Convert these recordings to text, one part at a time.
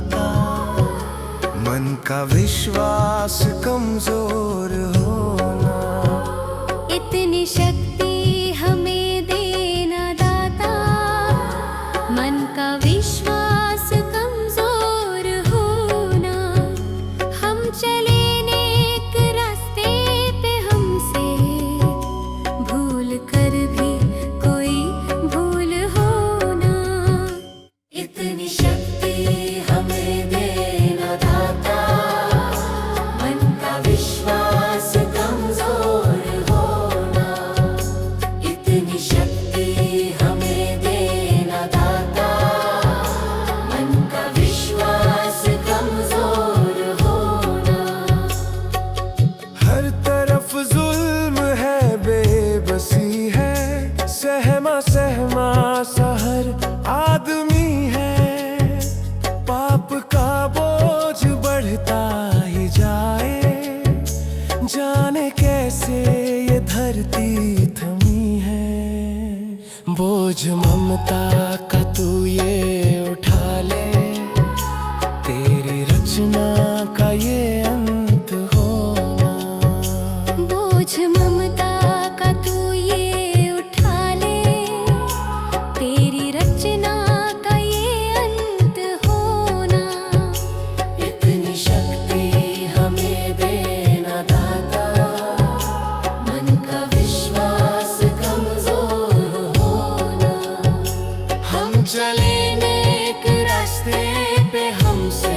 दाता। मन का विश्वास कमजोर होना, इतनी शक्ति हमें देना दाता। मन का विश्वास कमजोर होना, हम चले नेक रास्ते पे, हमसे भूल कर भी कोई भूल होना। इतनी शक्ति हमें देना दाता। मन का विश्वास कमजोर होना, इतनी शक्ति हमें देना दाता। मन का विश्वास कमजोर होना। हर तरफ जुल्म है, बेबसी है, सहमा सहमा सा हर आदमी है। पाप का बोझ बढ़ता ही जाए, जाने कैसे ये धरती थमी है। बोझ ममता का तू ये उठा ले, तेरी रचना का ये अंत होना। बोझ ममता का तू ये उठा ले, तेरी रचना का ये अंत होना। इतनी शक्ति हमें देना दाता। मन का विश्वास कमजोर होना, हम चले नेक रास्ते पे, हमसे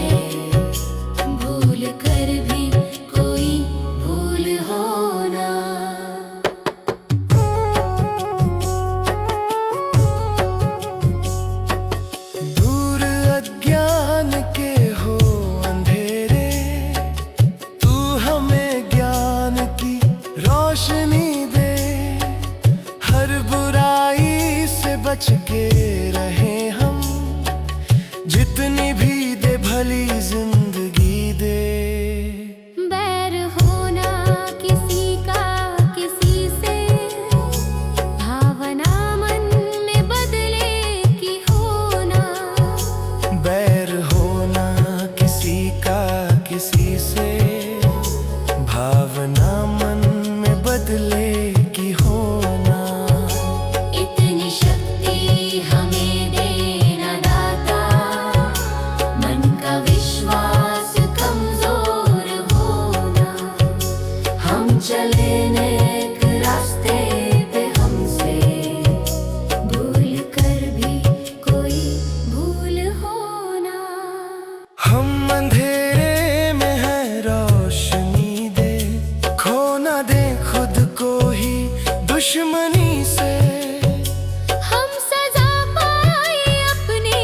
भूल कर भी कोई भूल होना। दूर अज्ञान के हो अंधेरे, तू हमें ज्ञान की रोशनी दे। हर बुराई से बच के रहे हम, जितनी भी दे भली जिंदगी दे। बैर होना किसी का किसी से, भावना मन में बदले की होना। बैर होना किसी का किसी से, भावना मन में बदले की होना। इतनी शक्ति हमें देना दाता। मन का विश्वास कमजोर होना, हम चले नेक रास्ते पे, हमसे भूल कर भी कोई भूल होना। हम अंधेरे में है, रोशनी दे। खो ना दे खुद को ही दुश्मनी से। हम सजा पाए अपने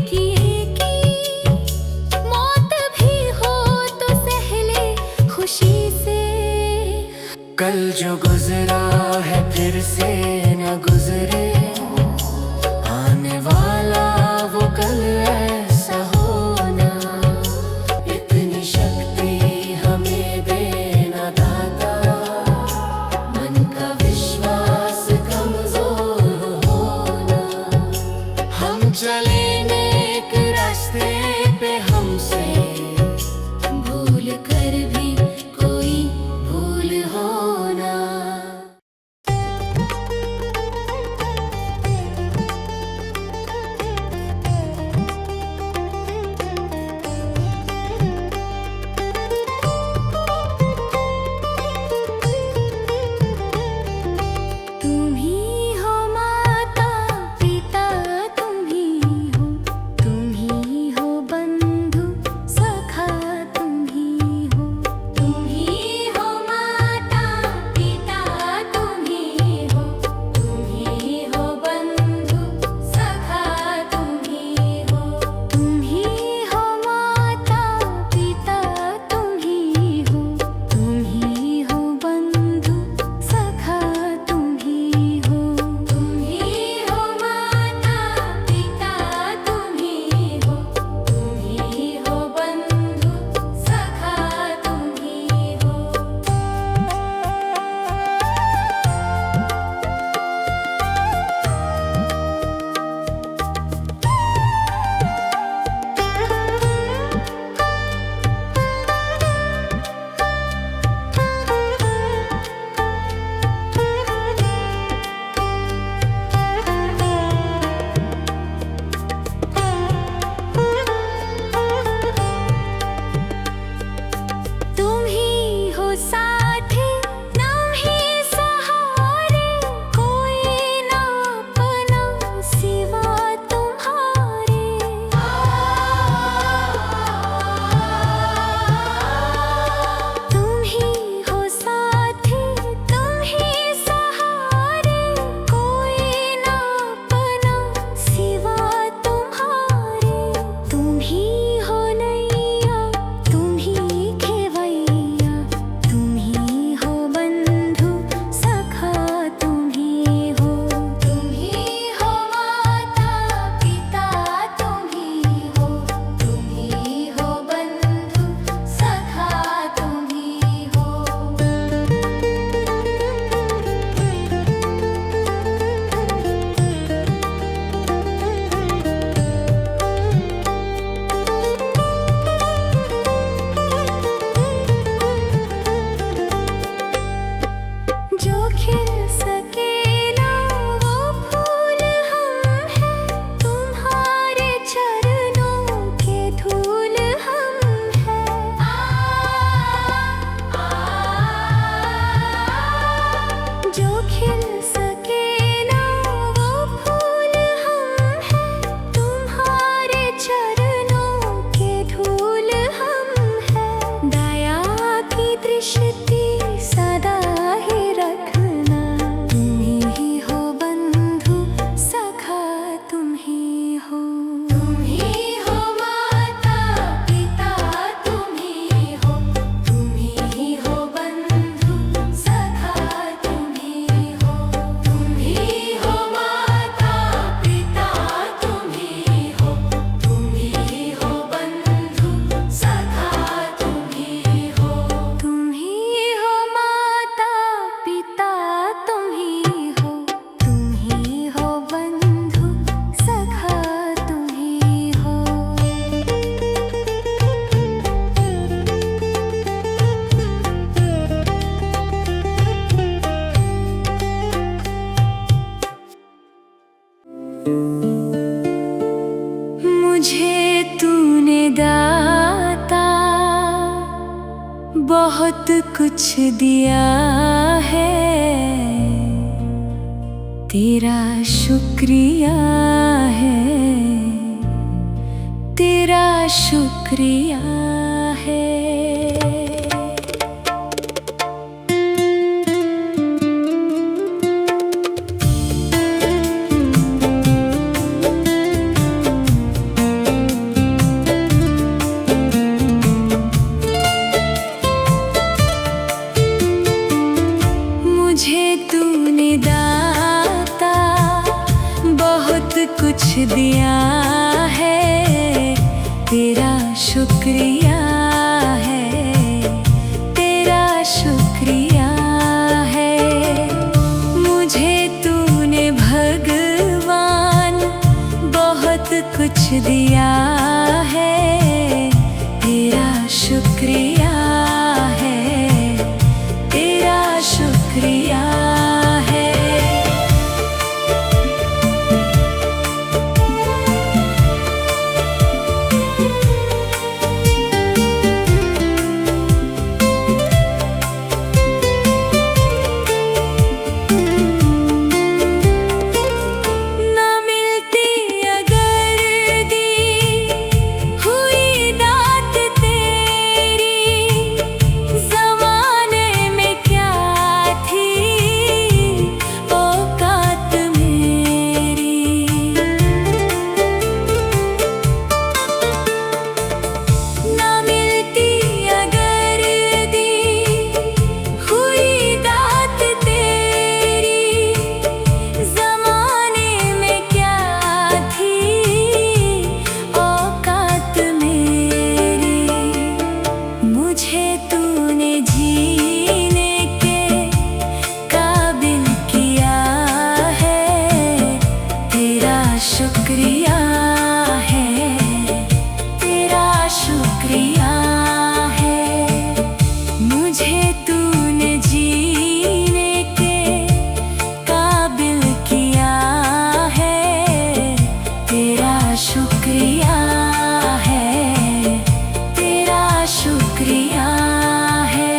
किए की, मौत भी हो तो सह ले खुशी से। कल जो गुजरा है फिर से न गुजरे, आने वाला वो कल ऐसा होना। इतनी शक्ति हमें देना दाता। मन का विश्वास कमजोर होना, हम चले नेक रास्ते पे, हमसे भूल कर भी कोई भूल होना। तुम ही हो माता पिता, तुम ही हो बंधु बहुत कुछ दिया है, तेरा शुक्रिया है, तेरा शुक्रिया है। मुझे तूने दाता बहुत कुछ दिया है, तेरा शुक्रिया है, तेरा शुक्रिया है। मुझे तूने भगवान बहुत कुछ दिया है, तेरा शुक्रिया है, तेरा शुक्रिया है। ना मिलती अगर दी हुई दात तेरी, ज़माने में क्या थी औकात मेरी। ना मिलती अगर दी हुई दात तेरी, ज़माने में क्या थी औकात मेरी। मुझे तूने जीने के काबिल किया है, तेरा शुक्रिया है, तेरा शुक्रिया है। मुझे तूने जीने के काबिल किया है, तेरा शुक्रिया है, तेरा शुक्रिया है।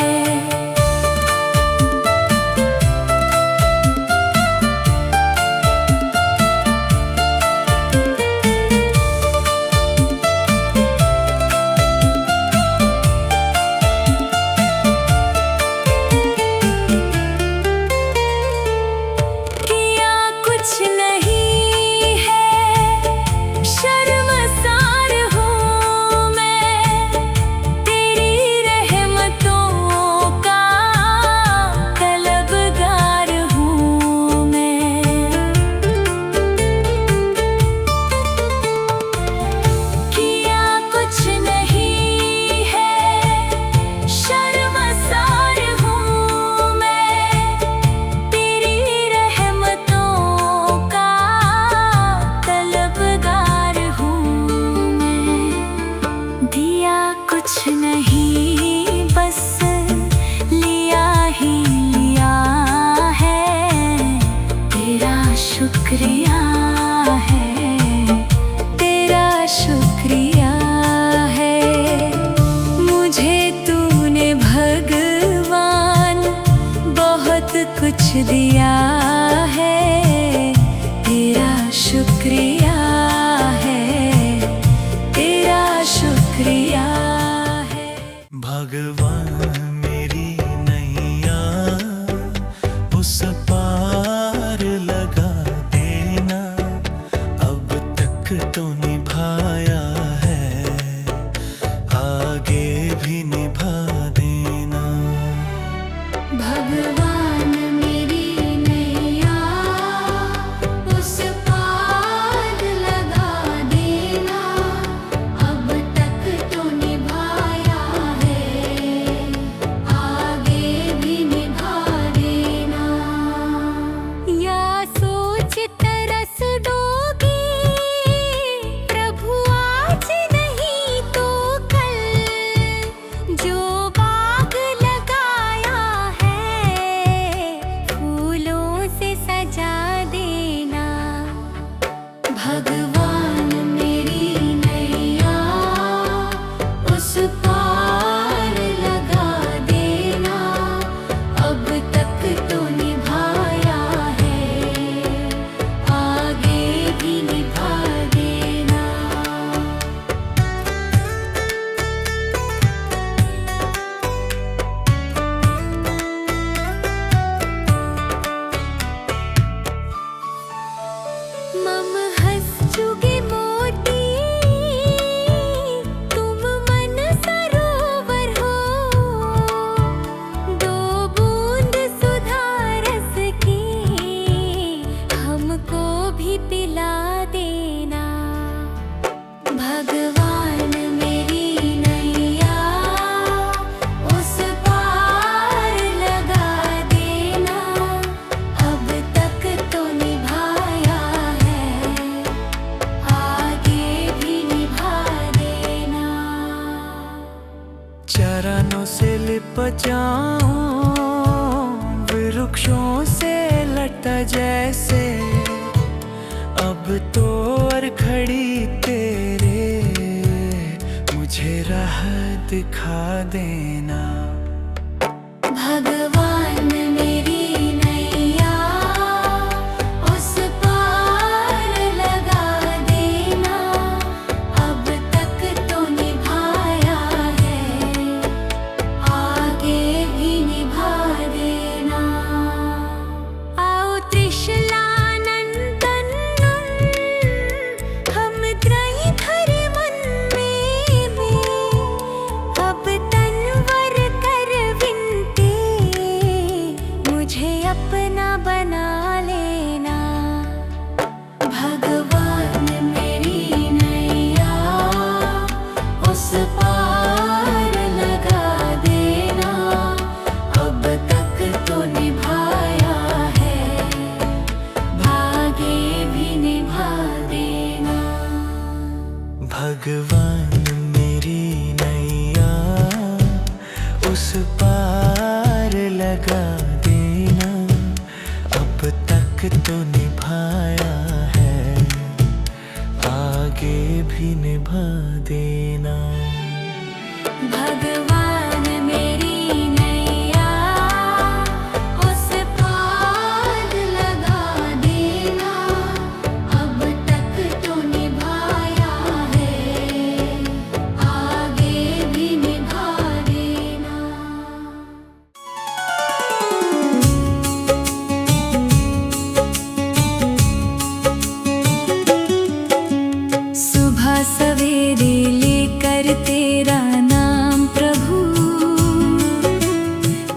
किया कुछ नहीं है, शर्मसार हूँ मैं, तेरी रहमतों का तलबगार हूँ मैं। किया कुछ नहीं है, शर्मसार हूँ मैं, तेरी रहमतों का तलबगार हूँ मैं। दिया कुछ नहीं, बस लिया ही लिया है, तेरा शुक्रिया है, तेरा शुक्रिया है। मुझे तूने भगवान बहुत कुछ दिया है, तेरा शुक्रिया है, तेरा शुक्रिया है। भगवान मेरी नैया उस पार लगा देना, अब तक तो निभाया है, आगे भी निभा देना। भगवान मेरी नैया उस पार लगा देना, अब तक तो निभाया है, चरणों से लिपट जाऊं, वृक्षों से लटा जैसे। अब तो और खड़ी तेरे, मुझे राह दिखा देना। भगवान मेरी नैया उस पार लगा देना। अब तक तो निभाया है, आगे भी निभा देना। आओ त्रिशलानंदन, हम त्रयी धर्मन में अब तनवर कर विनती, मुझे अपना बना लेना। भगवान मेरी नैया उस पार लगा देना। अब तक तो निभाया है, आगे भी निभा देना। भगवान मेरी नैया उस पार लगा देना। अब तक तो निभाया है, आगे भी निभा देना। भगवान मेरी नैया उस पार लगा देना। अब तक तो निभाया है, आगे भी निभा देना। सुबह सवेरे लेकर तेरा नाम प्रभु,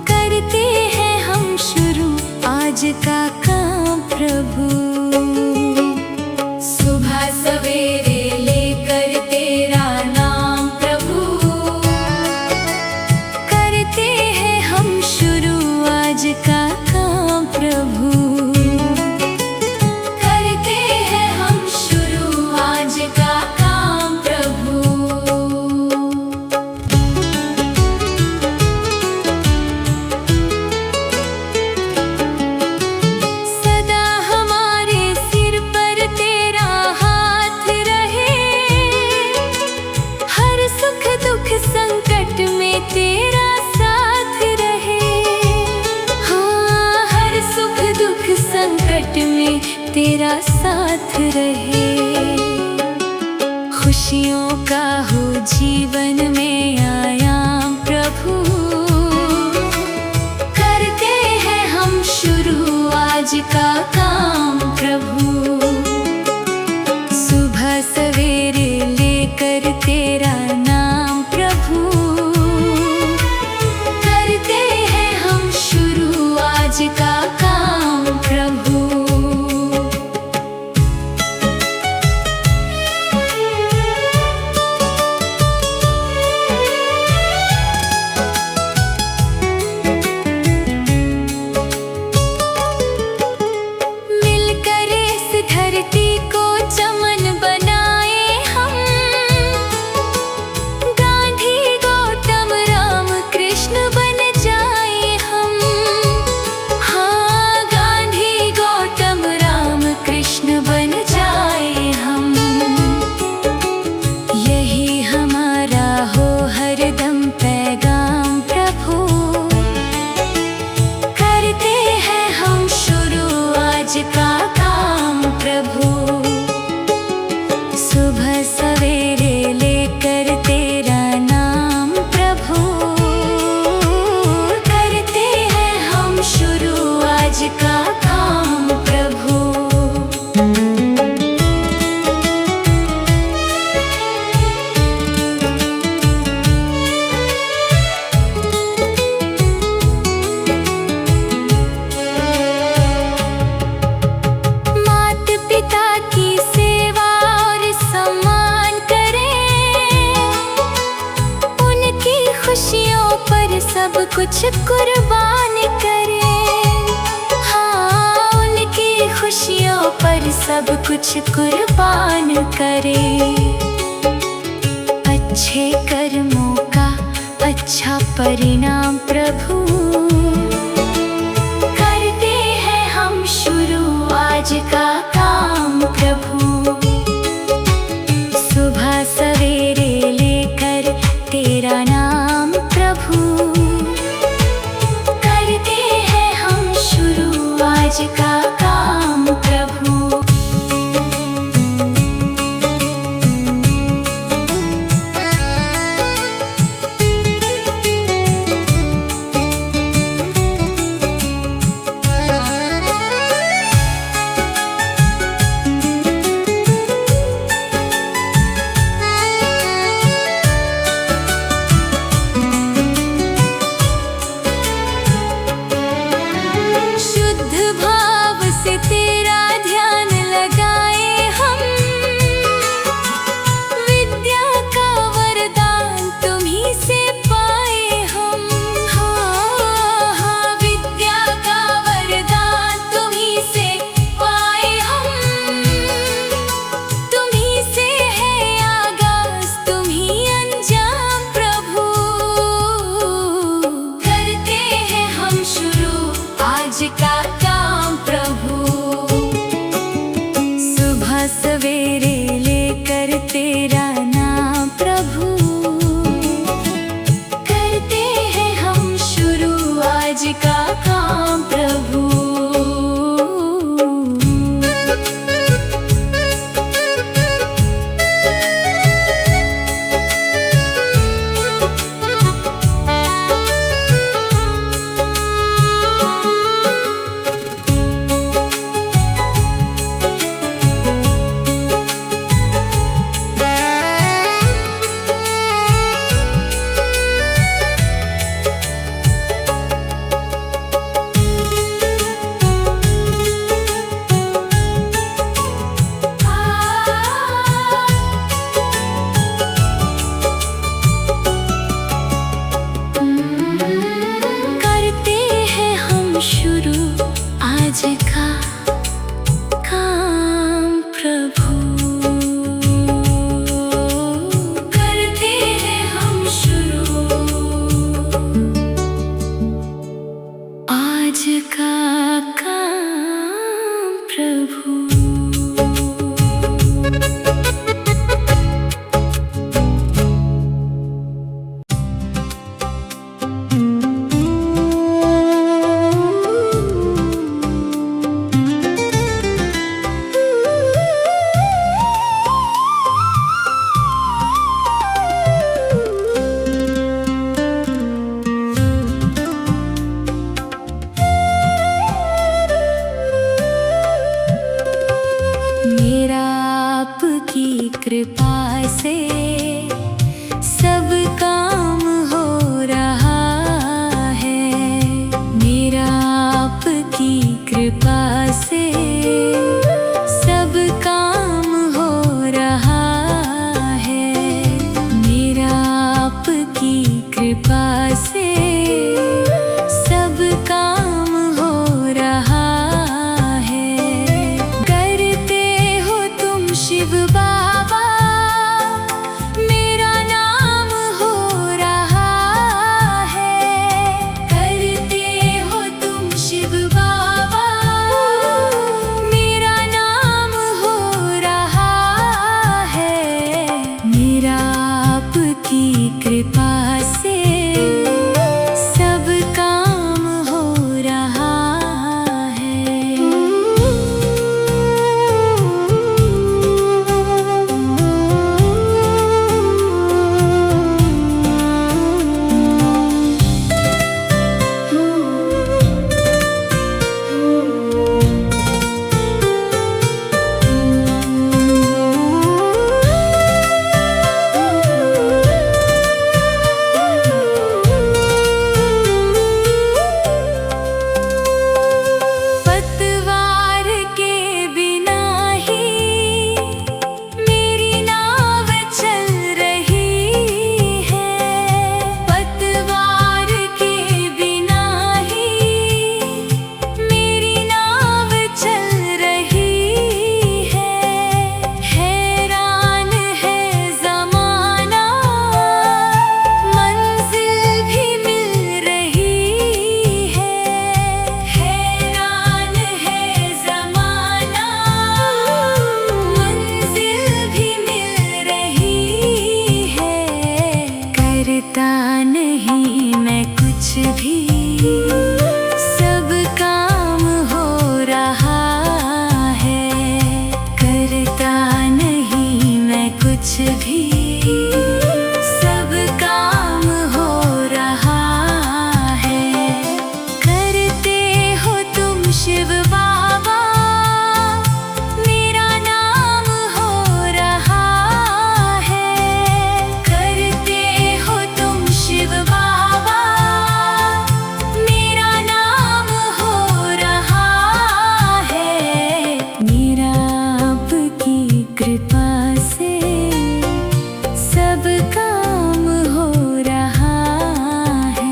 करते हैं हम शुरू आज का काम प्रभु। सुबह सवेरे लेकर तेरा नाम प्रभु, करते हैं हम शुरू आज का काम प्रभु। करते हैं हम शुरू आज का काम प्रभु। सदा हमारे सिर पर तेरा हाथ रहे, हर सुख दुख संकट में तेरा साथ रहे। हाँ, हर सुख दुख संकट में तेरा साथ रहे। खुशियों का हो जीवन में आयाम प्रभु, करते हैं हम शुरू आज का काम प्रभु। सुबह सवेरे लेकर तेरा नाम प्रभु, करते हैं हम शुरू आज का काम प्रभु। मिलकर इस धरती को चमन बनाए हम, गांधी गौतम राम कृष्ण बन जाए हम। हाँ, गांधी गौतम राम कृष्ण बन जाए हम। यही हमारा हो हरदम पैगाम प्रभु, करते हैं हम शुरू आज का काम प्रभु। सुबह सवेरे लेकर तेरा नाम प्रभु, करते हैं हम शुरू आज का काम प्रभु। मात पिता की सेवा और सम्मान करें, उनकी खुशियों पर सब कुछ कुर्बान करें। हाँ, उनकी खुशियों पर सब कुछ कुर्बान करें। अच्छे कर्मों का अच्छा परिणाम प्रभु। करते हैं हम शुरू आज का काम प्रभु। सुबह सवेरे लेकर तेरा नाम प्रभु। करते हैं हम शुरू आज का काम प्रभु। करता नहीं मैं कुछ भी, सब काम हो रहा है। करता नहीं मैं कुछ भी, सब काम हो रहा है। करते हो तुम शिव बाबा, मेरा नाम हो रहा है। करते हो तुम शिव बाबा, मेरा नाम हो रहा है। मेरा आपकी कृपा से सब काम हो रहा है।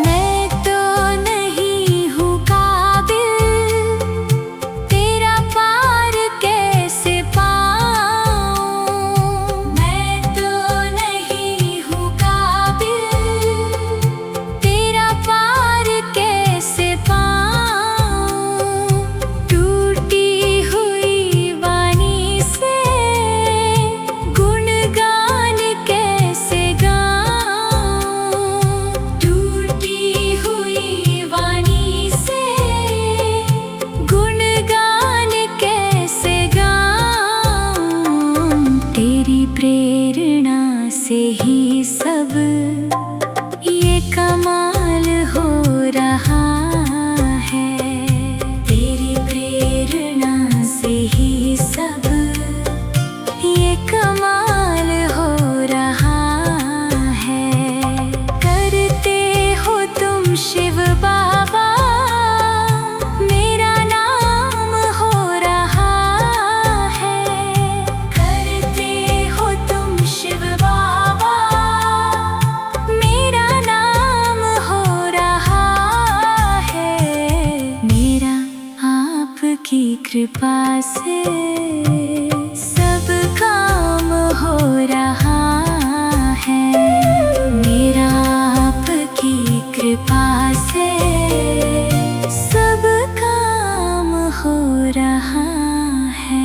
मैं तो नहीं हूँ काबिल, तेरा पार कैसे पाऊँ। मैं तो नहीं हूँ काबिल, तेरा पार कैसे पाऊँ। टूटी हुई वाणी से गुणगान कैसे गाऊँ। टूटी हुई वाणी से गुणगान कैसे गाऊँ। तेरी प्रेरणा से ही सब ये कमाल हो रहा है। तेरी प्रेरणा से ही सब ये कमाल हो रहा है। करते हो तुम शिव बाबा, मेरा नाम हो रहा है। करते हो तुम शिव बाबा, मेरा नाम हो रहा है। मेरा आपकी कृपा से सब काम हो रहा है। मेरा आपकी कृपा से सब काम हो रहा है।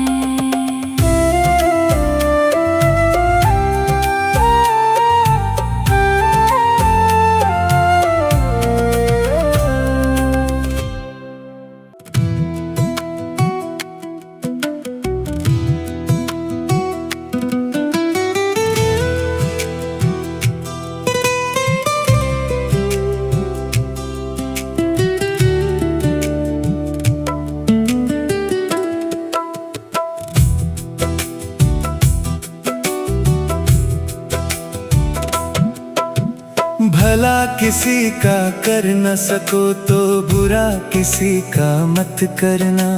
भला किसी का कर न सको तो बुरा किसी का मत करना।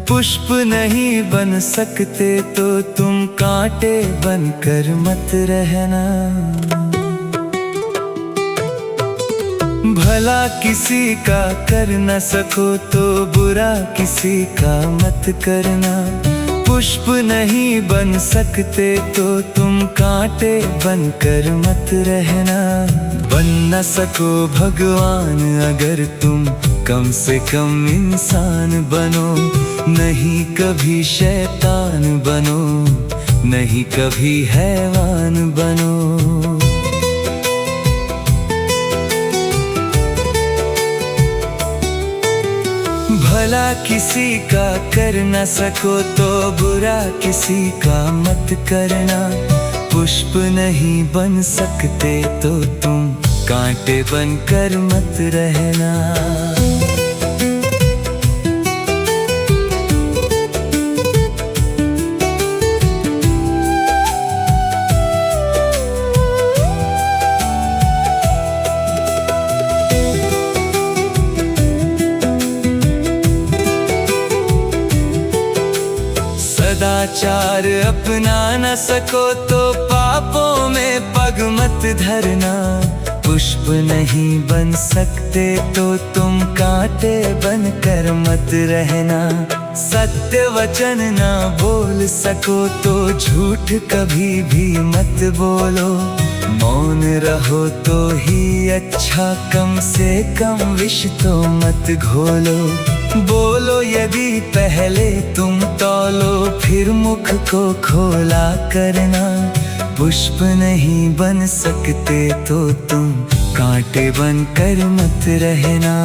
पुष्प नहीं बन सकते तो तुम कांटे बनकर मत रहना। भला किसी का कर न सको तो बुरा किसी का मत करना। पुष्प नहीं बन सकते तो तुम कांटे बनकर मत रहना। बन न सको भगवान अगर तुम कम से कम इंसान बनो। नहीं कभी शैतान बनो, नहीं कभी हैवान बनो। भला किसी का कर न सको तो बुरा किसी का मत करना। पुष्प नहीं बन सकते तो तुम कांटे बनकर मत रहना। सदाचार अपना न सको तो पापों में पग मत धरना। पुष्प नहीं बन सकते तो तुम कांटे बनकर मत रहना। सत्य वचन ना बोल सको तो झूठ कभी भी मत बोलो। मौन रहो तो ही अच्छा, कम से कम विष तो मत घोलो। बोलो यदि पहले तुम तौलो, फिर मुख को खोला करना। पुष्प नहीं बन सकते तो तुम कांटे बनकर मत रहना।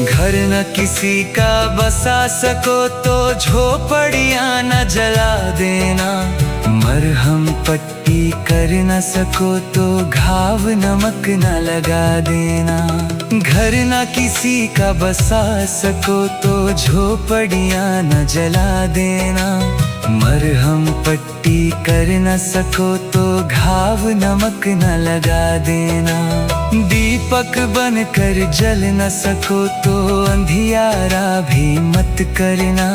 घर न किसी का बसा सको तो झोपड़ियाँ न जला देना। मरहम पट्टी कर न सको तो घाव नमक न लगा देना। घर न किसी का बसा सको तो झोपड़ियाँ न जला देना। मरहम पट्टी कर न सको तो घाव नमक न लगा देना। दीपक बनकर जल न सको तो अंधियारा भी मत करना।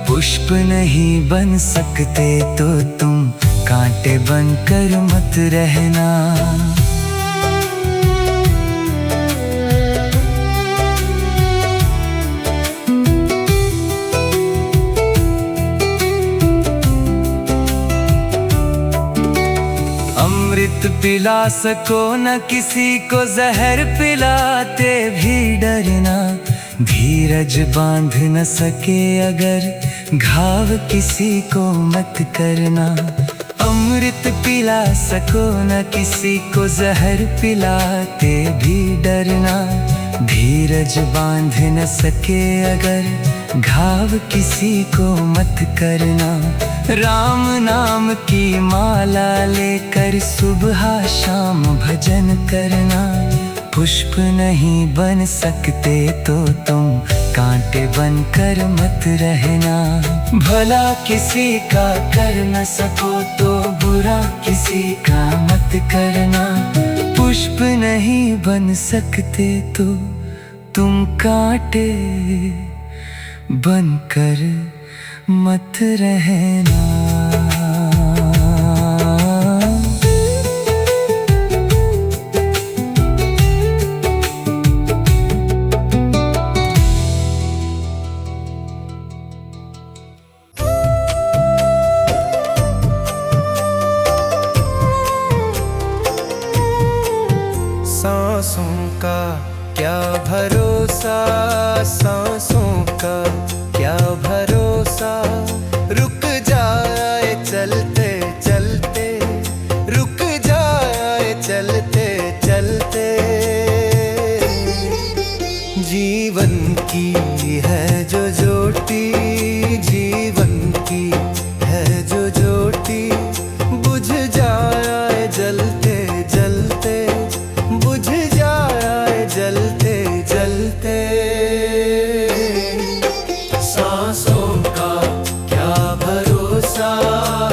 पुष्प नहीं बन सकते तो तुम कांटे बनकर मत रहना। अमृत पिला सको न किसी को, जहर पिलाते भी डरना। धीरज बांध न सके अगर घाव किसी को मत करना। अमृत पिला सको न किसी को, जहर पिलाते भी डरना। धीरज बांध न सके अगर घाव किसी को मत करना। राम नाम की माला लेकर सुबह शाम भजन करना। पुष्प नहीं बन सकते तो तुम कांटे बनकर मत रहना। भला किसी का कर न सको तो बुरा किसी का मत करना। पुष्प नहीं बन सकते तो तुम कांटे बनकर मत रहना। सांसों का क्या भरोसा, सांसों का क्या भरोसा। रुक जाए चलते चलते, रुक जाए चलते चलते। जीवन की है जो ज्योति, जीवन की है जो ज्योति। बुझ जाए जलते जलते, बुझ जाए जलते जलते। सांसों का क्या भरोसा,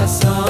सांसों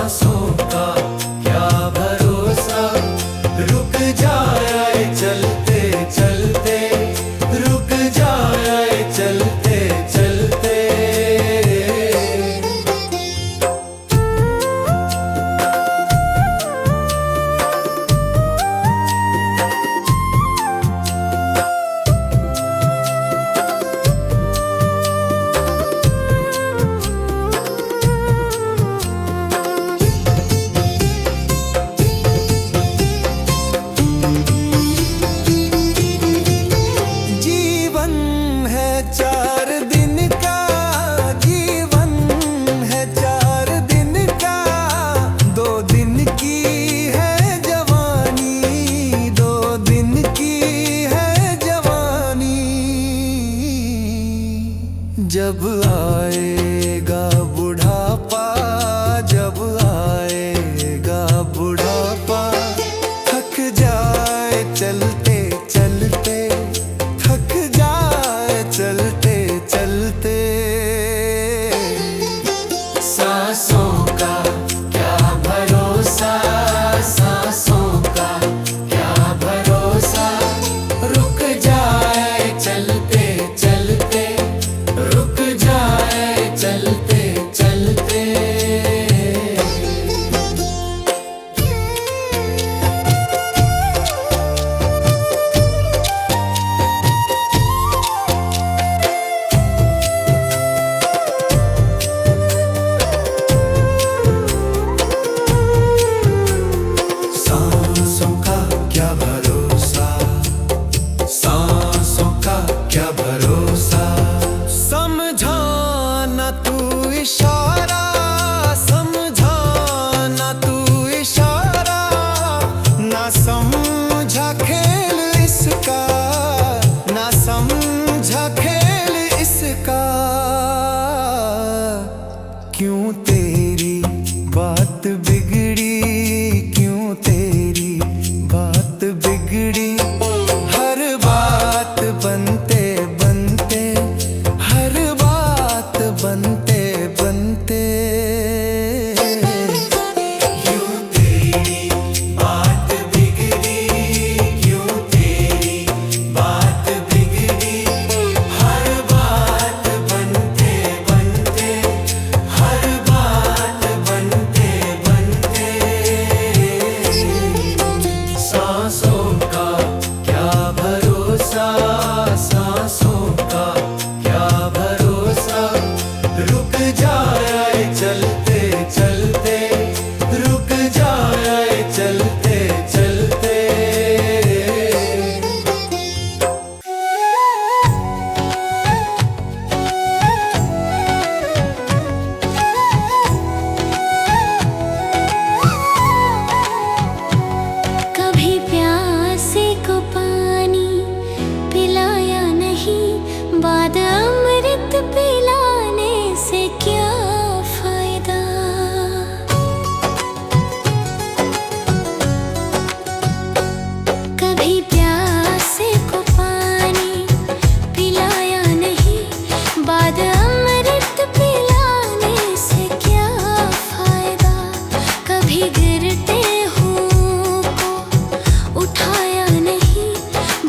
कभी गिरते हुओं को उठाया नहीं,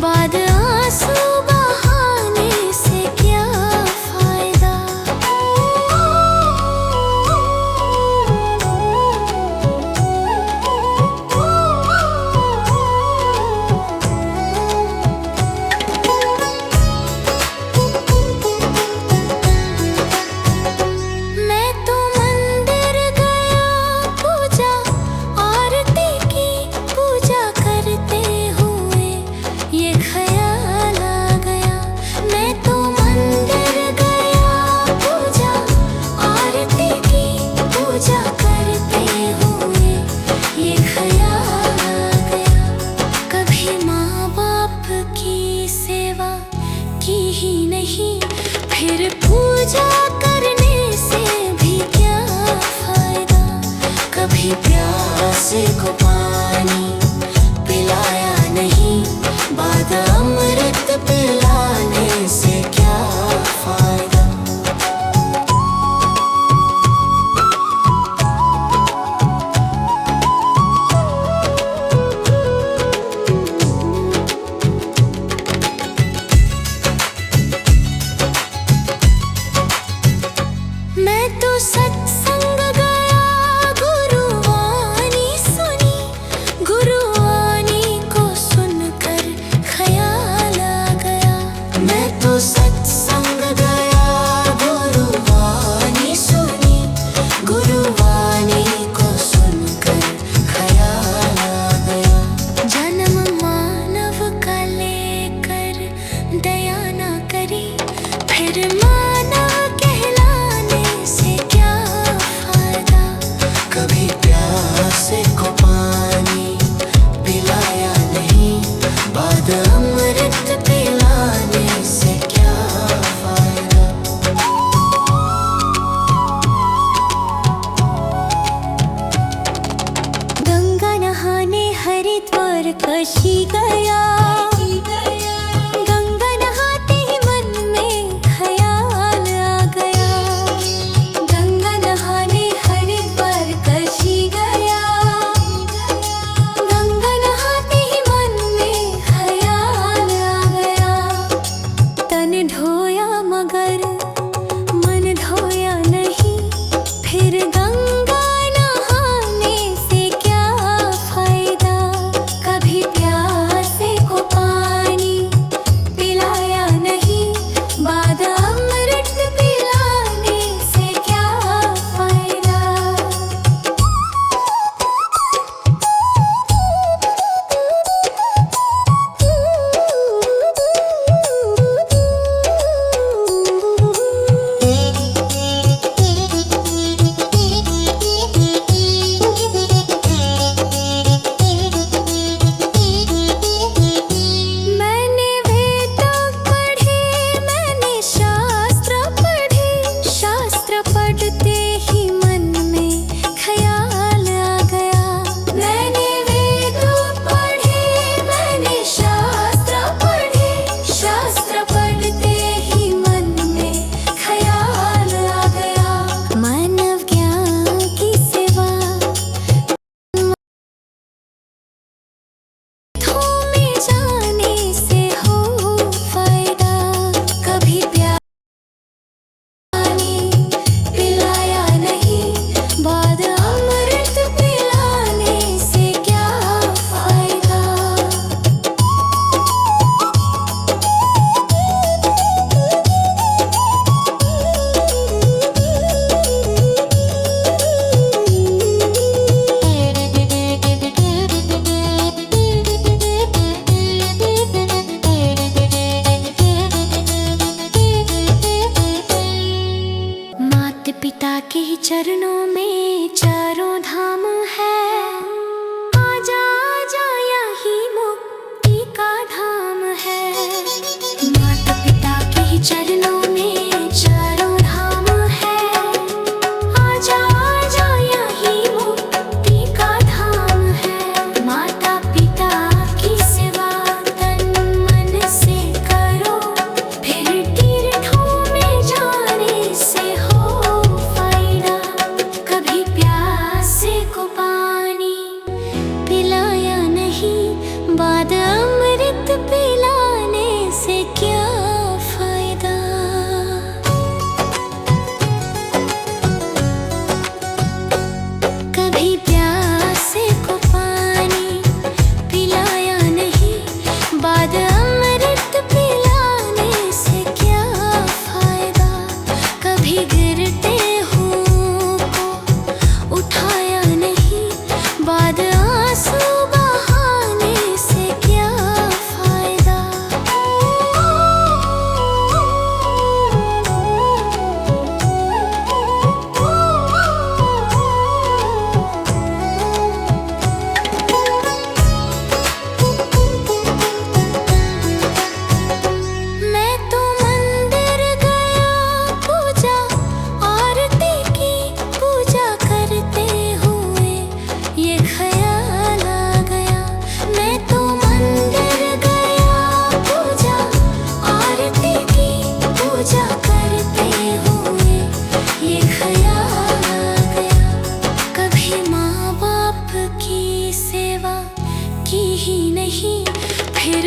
बाद आंसू बहाने से क्या फायदा। मैं तो मंदिर गया, पूजा आरती की, पूजा करते हुए ये ख्याल आ गया। मैं तो मंदिर गया, पूजा आरती की, पूजा करते हुए ये ख्याल आ गया। कभी माँ बाप की सेवा की ही नहीं, फिर पूजा करने से भी क्या फायदा। कभी प्यासे को पानी पिलाया नहीं, बाद अमृत पिलाने से क्या फायदा। मैं तो सत्संग गया, गुरुवाणी सुनी, गुरुवाणी को सुनकर ख्याल आ गया। मैं तो सत्संग गया, गुरुवाणी सुनी, गुरुवाणी को सुनकर ख्याल आ गया। जन्म मानव का लेकर दया ना करी, फिर मानव कहलाने से क्या फायदा। कभी प्यासे को पानी पिलाया नहीं, बाद अमृत पिलाने से क्या फायदा। गंगा नहाने हरिद्वार काशी गया, गंगा नहाते ही मन में ख्याल आ गया। गंगा नहाने हरिद्वार काशी गया, गंगा नहाते ही मन में ख्याल आ गया। तन धोया मगर मन धोया नहीं, फिर गंगा नहाने से क्या फायदा। कभी प्यासे को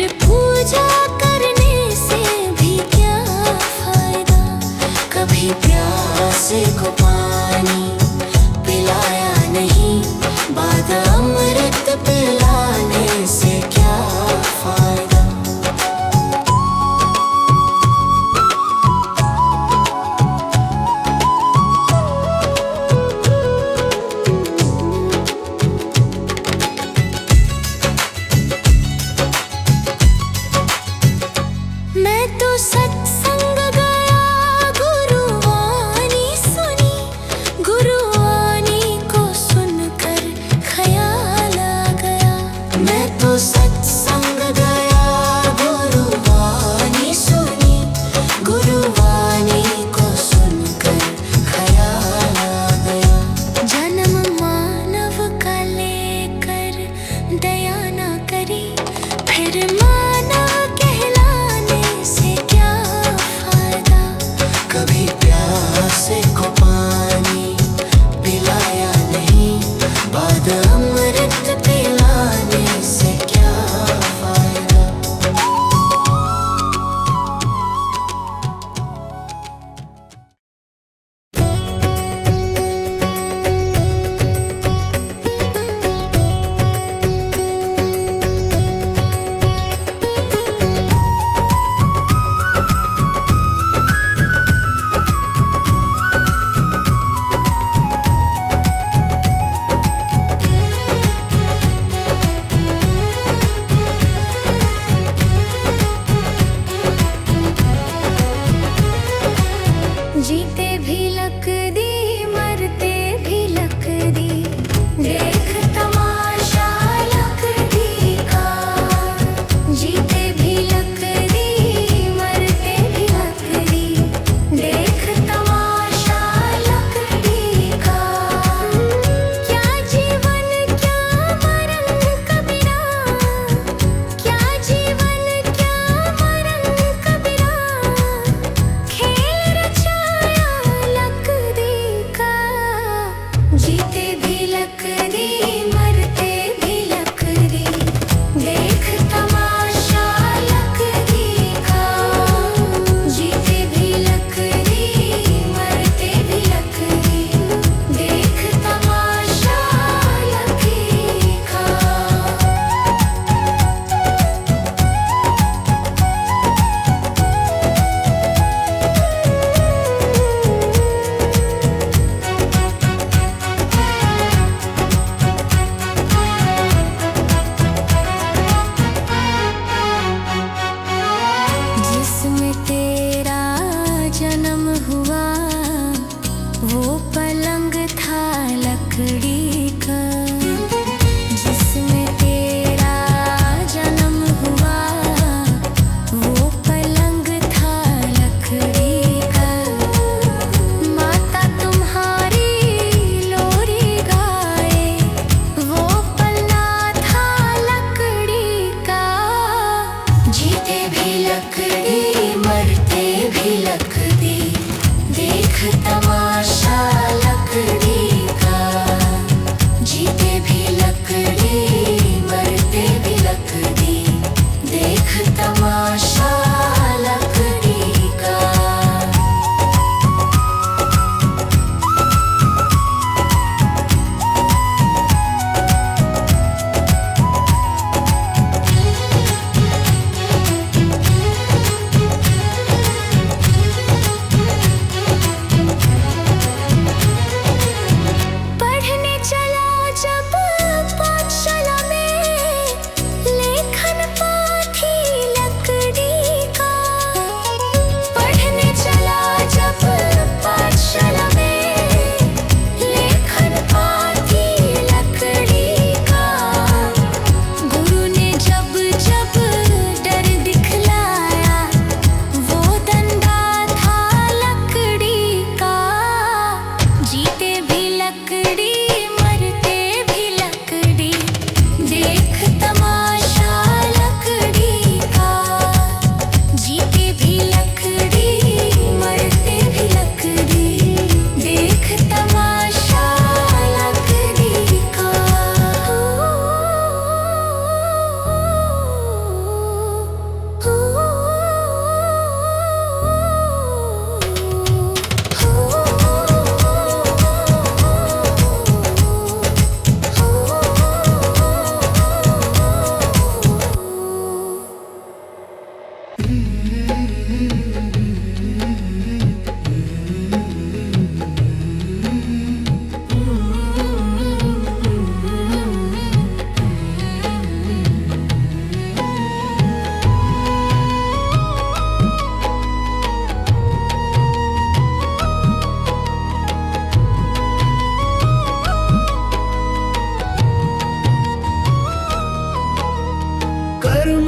फिर पूजा करने से भी क्या फायदा। कभी प्यासे को पानी पिलाया नहीं, बाद अमृत पिलाने से क्या फायदा।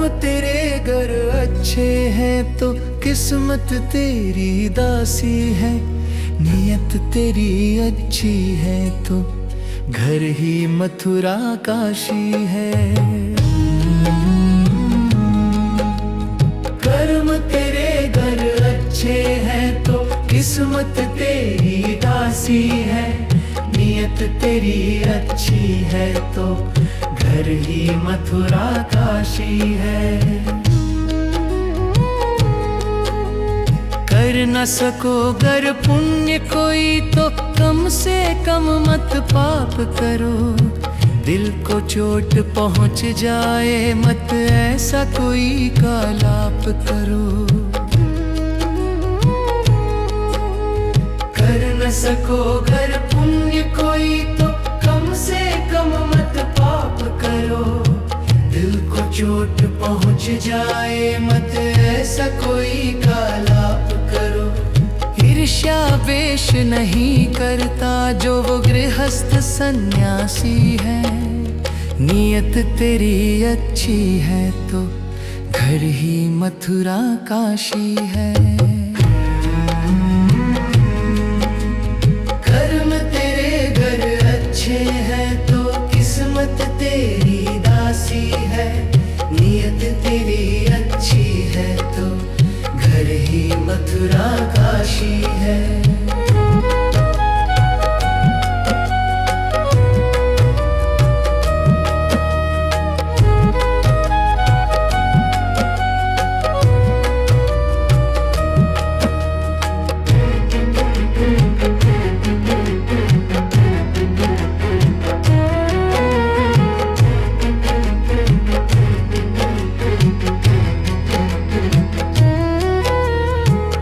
कर्म तेरे घर अच्छे हैं तो किस्मत तेरी दासी है, नियत तेरी अच्छी है तो घर ही मथुरा काशी है। कर्म तेरे घर अच्छे हैं तो किस्मत तेरी दासी है, नियत तेरी अच्छी है तो घर ही मथुरा काशी है। कर न सको गर पुण्य कोई तो कम से कम मत पाप करो, दिल को चोट पहुंच जाए मत ऐसा कोई कालाप करो। कर न सको गर पुण्य कोई तो कम से कम मत पाप करो, दिल को चोट पहुंच जाए मत ऐसा कोई कालाप करो। ईर्ष्या वेश नहीं करता जो वो गृहस्थ सन्यासी है, नियत तेरी अच्छी है तो घर ही मथुरा काशी है। कर्म तेरे घर अच्छे हैं तो किस्मत तेरी दासी है, नियत तेरी अच्छी है तो घर ही मथुरा काशी है।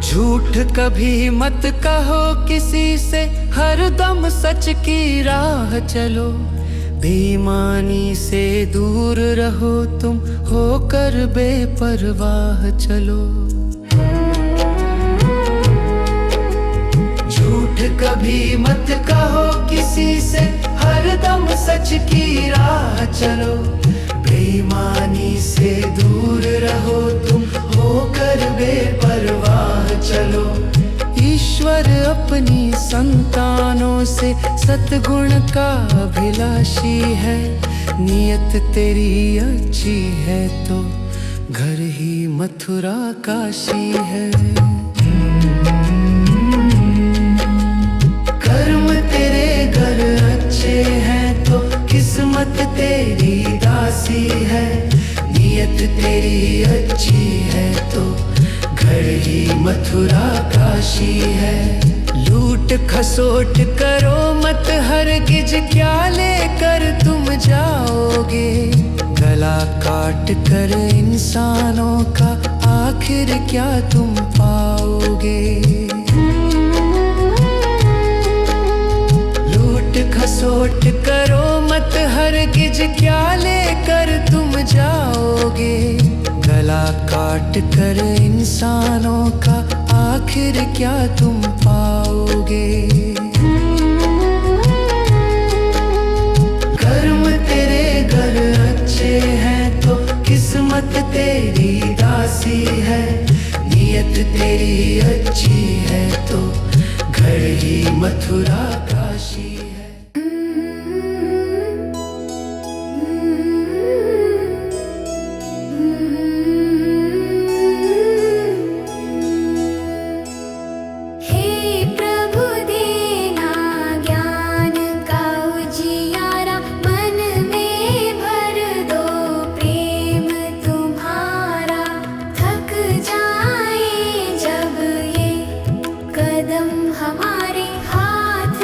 झूठ कभी मत कहो किसी से, हरदम सच की राह चलो, बेईमानी से दूर रहो तुम होकर बेपरवाह चलो। झूठ कभी मत कहो किसी से, हरदम सच की राह चलो, बेईमानी से दूर रहो तुम होकर बेपरवाह चलो। ईश्वर अपनी संतानों से सतगुण का अभिलाषी है, नियत तेरी अच्छी है तो घर ही मथुरा काशी है। कर्म तेरे घर अच्छे हैं तो किस्मत तेरी दासी है, नियत तेरी अच्छी है तो घर ही मथुरा काशी है। लूट खसोट करो मत हरगिज, क्या लेकर तुम जाओगे, गला काट कर इंसानों का आखिर क्या तुम पाओगे। लूट खसोट करो मत हरगिज, क्या लेकर तुम जाओगे, गला काट कर इंसानों का आखिर क्या तुम पाओगे। कर्म तेरे घर अच्छे हैं तो किस्मत तेरी दासी है, नियत तेरी अच्छी है तो घर ही मथुरा काशी है। हमारे हाथ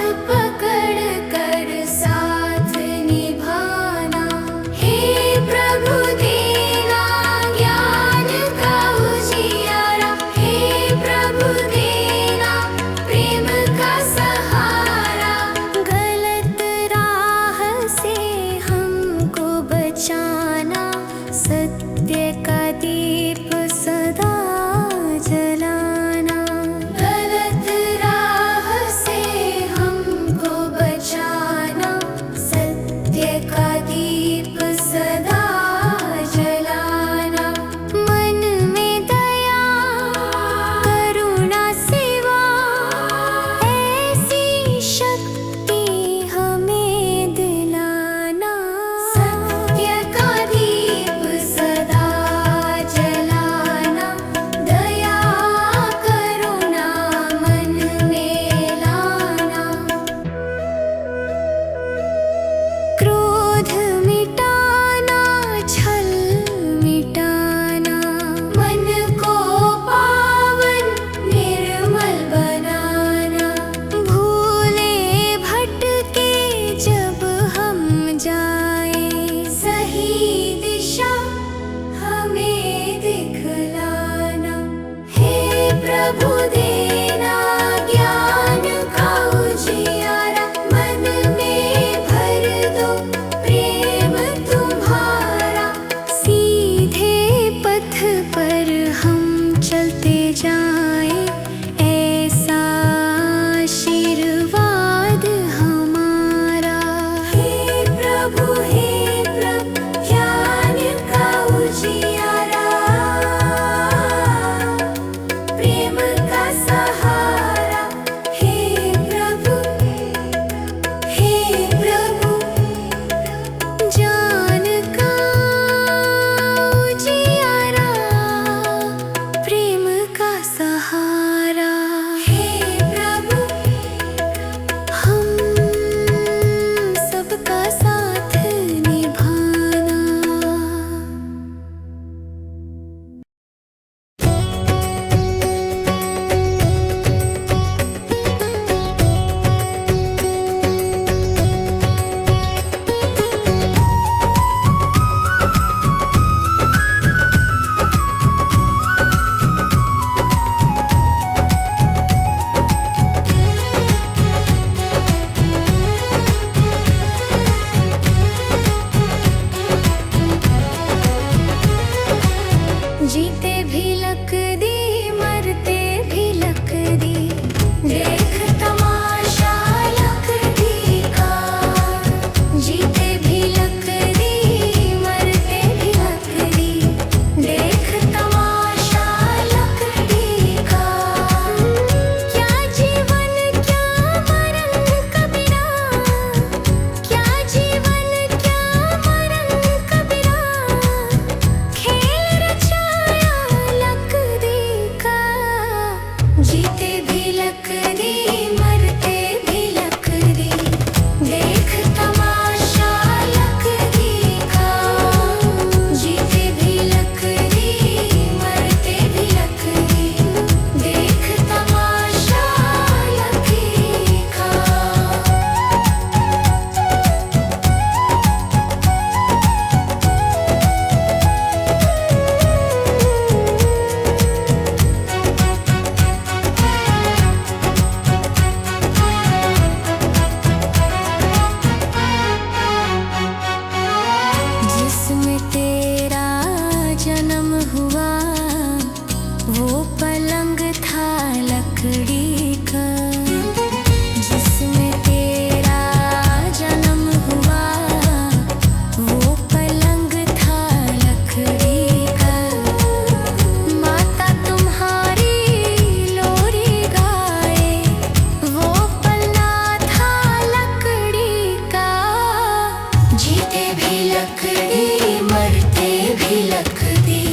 जीते भी लकड़ी मरते भी लकड़ी,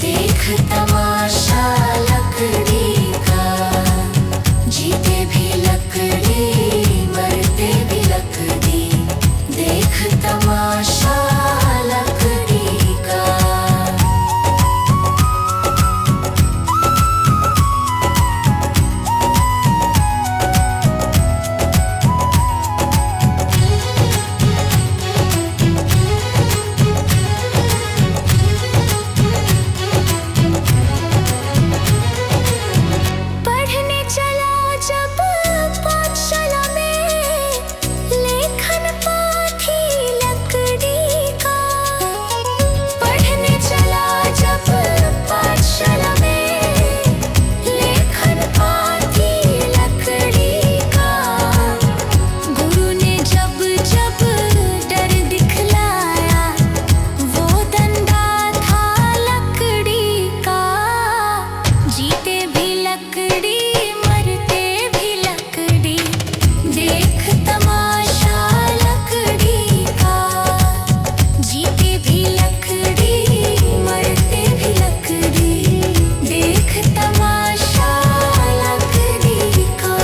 देख तमाशा लकड़ी का। जीते भी लकड़ी मरते भी लकड़ी, देख तमाशा लकड़ी का। पढ़ने चला जब पाठशाला में, लेखन पाठी लकड़ी का। पढ़ने चला जब पाठशाला में, लेखन पाठी लकड़ी का। गुरु ने जब जब डर दिखलाया, वो डंडा था लकड़ी का। जीते भी लकड़ी मरते भी लकड़ी, देख तमाशा लकड़ी का। जीते भी लकड़ी मरते भी लकड़ी, देख तमाशा लकड़ी का।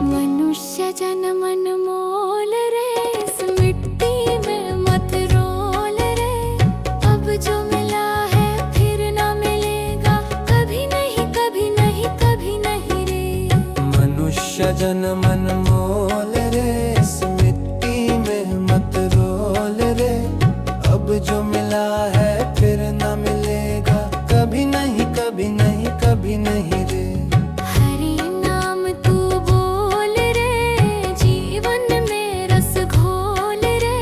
मनुष्य जन्म अनमोल रे, इस मिट्टी में मत रोल रे। अब जो मिला है फिर ना मिलेगा, कभी नहीं कभी नहीं कभी नहीं रे। मनुष्य जन्म अनमोल रे, इस मिट्टी में मत रोल रे। अब जो मिला है फिर ना मिलेगा, कभी नहीं कभी नहीं कभी नहीं रे। हरि नाम तू बोल रे, जीवन में रस घोल रे।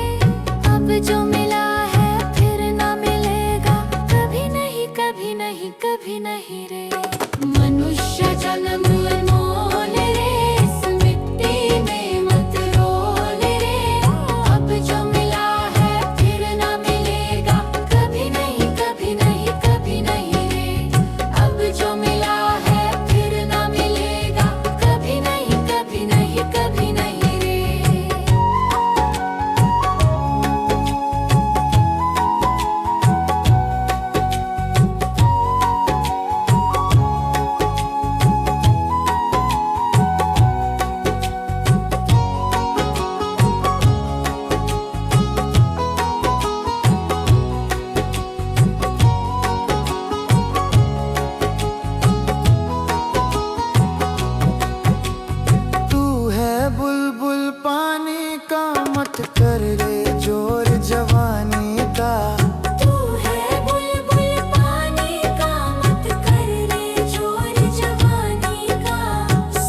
अब जो मिला है फिर ना मिलेगा, कभी नहीं कभी नहीं कभी नहीं रे। मनुष्य जन्म अनमोल रे, इस मिट्टी में मत रोल रे। अब जो मिला है फिर ना मिलेगा, कभी नहीं कभी नहीं कभी नहीं रे। अब जो मिला है फिर ना मिलेगा, कभी नहीं कभी नहीं कभी नहीं रे। तू है बुलबुल पानी का, मत कर रे जोर जवानी का। तू है बुलबुल पानी का, मत कर रे जोर जवानी का।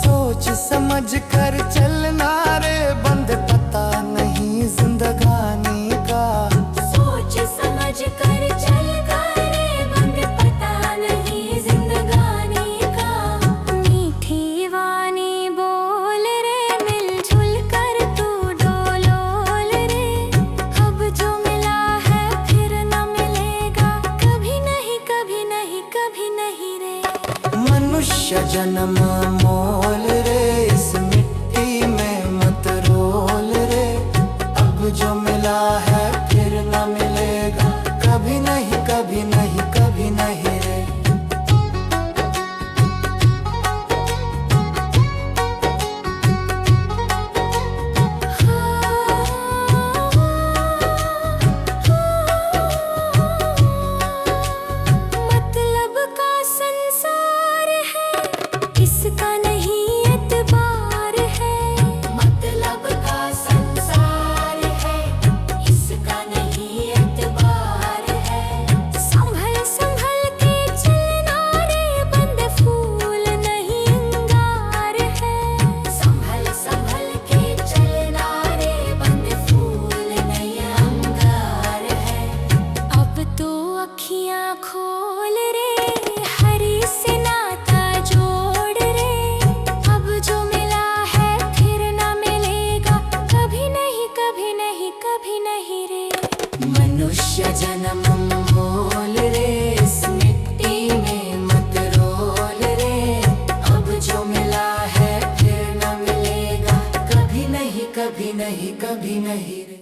सोच समझ कर चलना रे, बंद पता नहीं जिंदगानी का। सोच समझ कर चल करे, बंद पता नहीं जिंदगानी का। मीठी वाणी बोल रे, मिलजुल कर तू डोलोल रे। अब जो मिला है फिर ना मिलेगा, कभी नहीं कभी नहीं कभी नहीं रे। मनुष्य जन्म मोल रे, इस मिट्टी में मत रोल रे। अब जो मिला है फिर ना मिलेगा, कभी नहीं कभी नहीं कभी नहीं रे। मतलब का संसार है, किसका नहीं कभी नहीं रे।